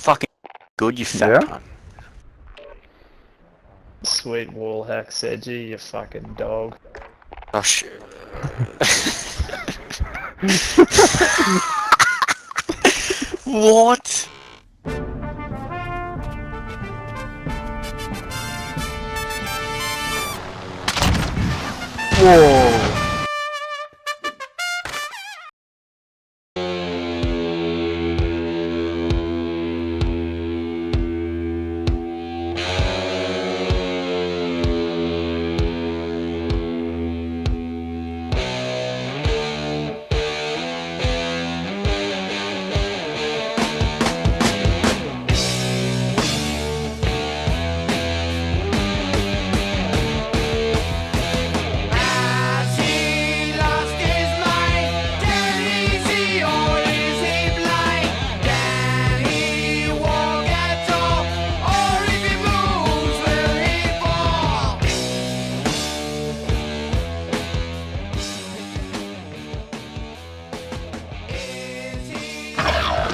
fucking good, you fat Yeah? cunt. Sweet wall hack, Sedgy, you fucking dog. Oh shit. What? Whoa!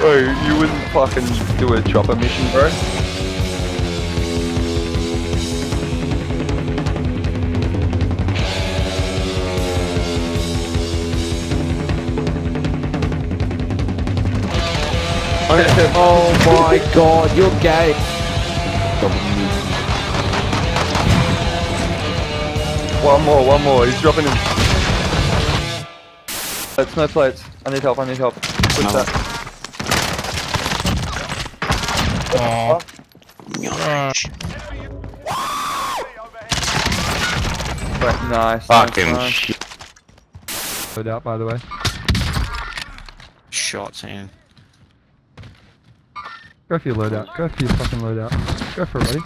Bro, you wouldn't fucking do a chopper mission, bro? Oh my god, you're gay. One more, he's dropping in. Plates, no plates. I need help. Push that. Right, nice. Fucking nice. shit. Load out, by the way. Shots in. Go for your loadout. Go for your fucking loadout. Go for it, buddy.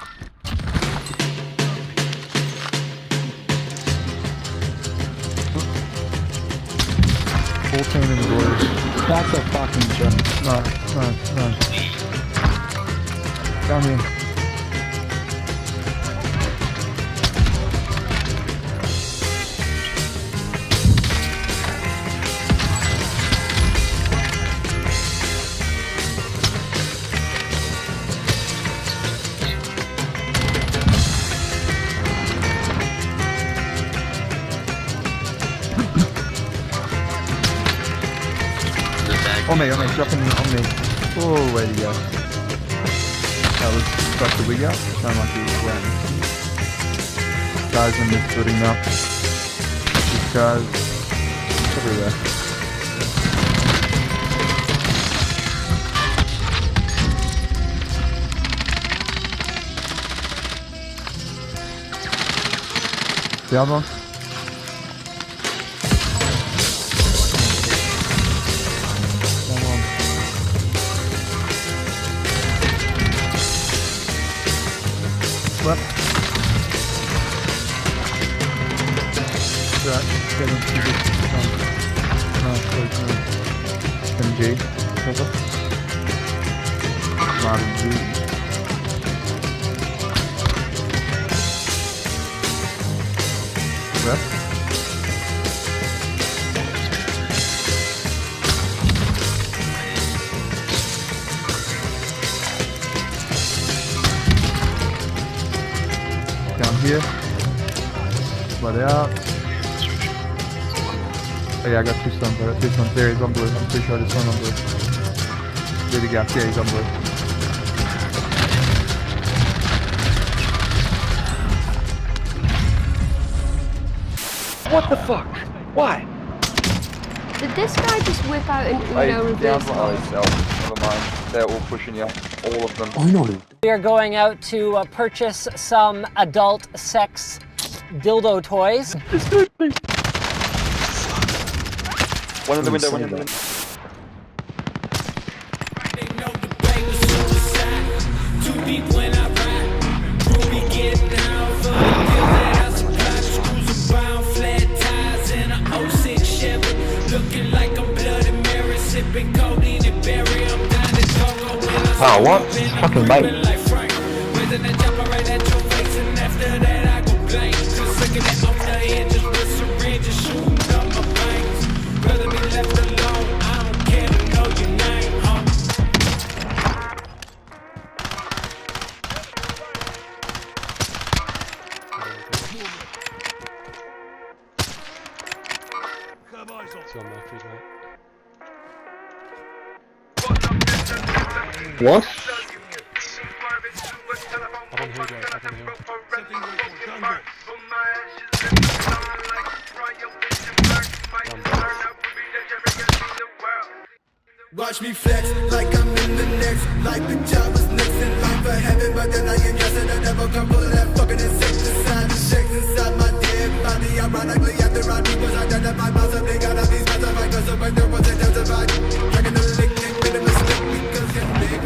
Full team in the doors. That's a fucking joke. No. Down here. On me, dropping on me. Oh, way to go. That was such a wig out. Sound like he was waiting. Guys in this building now. These guys everywhere. The other one. Left. Right, get him to this. No, MG. Cover. Martin G. Left. Down here. Let it out. Oh yeah, I got two stones. There, he's on blue. I'm pretty sure this one on blue. Where'd he go? Yeah, he's on blue. What the fuck? Why? Did this guy just whip out an Uno reverse? Down below himself. Never mind. They're all pushing you. All of them. I know. We are going out to purchase some adult sex dildo toys. One in the window, one in the window. Oh, what? Fucking mate. What? Up on hill, guys. Up on hill. Watch me flex like I'm in the next. Like the job was next in line for heaven, but then I ain't guessing the devil come full of that fucking insecticide. The shakes inside my dead body. Ironically, after I was identified by something out of these specified, cause the there was intensified. Drinking the lick and getting the slip because you're big.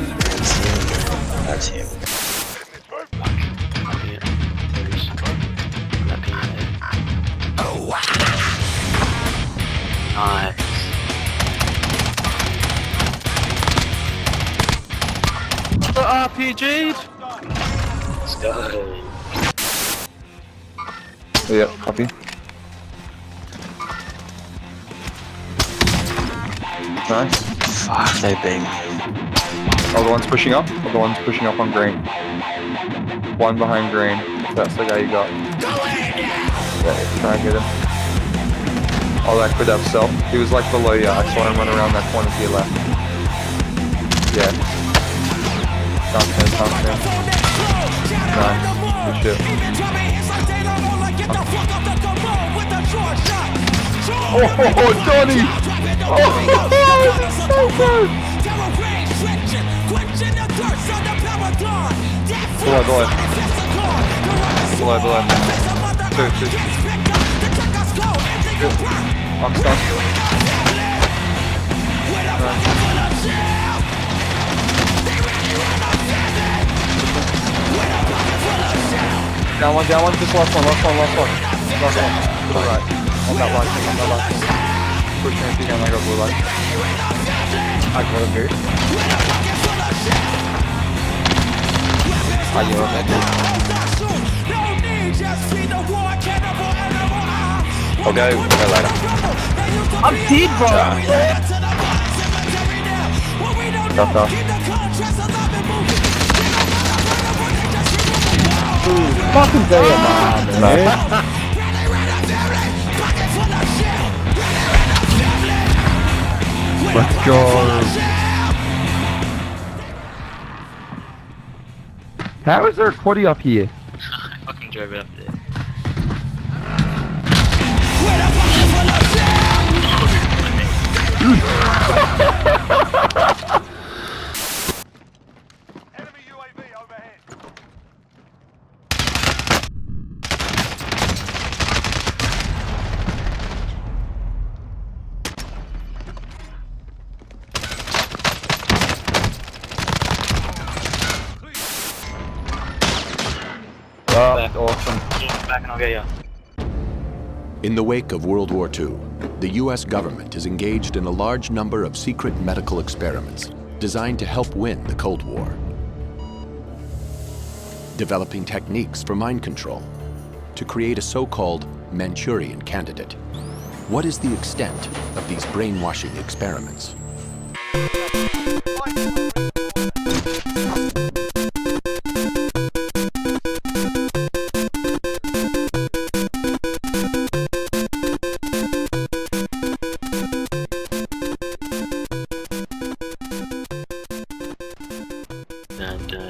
That's him. Oh wow! Nice. RPG'd! Let's go. Yeah, copy. Nice. Fuck, they bang. Other one's pushing up. Other one's pushing up on green. One behind green. That's the guy you got. Yeah, try and get him. Oh, that could have self. He was like below you. I saw him run around that corner to your left. Yeah. Nice. Good shit. Oh, Johnny! Oh, so good! Below. Two. Good. I'm stunned. Down one, just last one. To the right. On that light thing, Push me if you can, I got blue light. I got a move. Are you on that? I'll go later. I'm dead, bro. Tough. Fucking damn, man. Let's go. How is there a quaddy up here? I fucking drove it up there. Enemy UAV overhead. Awesome. Back and I'll get you. In the wake of World War II, the U.S. government is engaged in a large number of secret medical experiments designed to help win the Cold War. Developing techniques for mind control to create a so-called Manchurian candidate. What is the extent of these brainwashing experiments?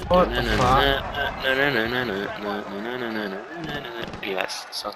What the fuck? Yes, so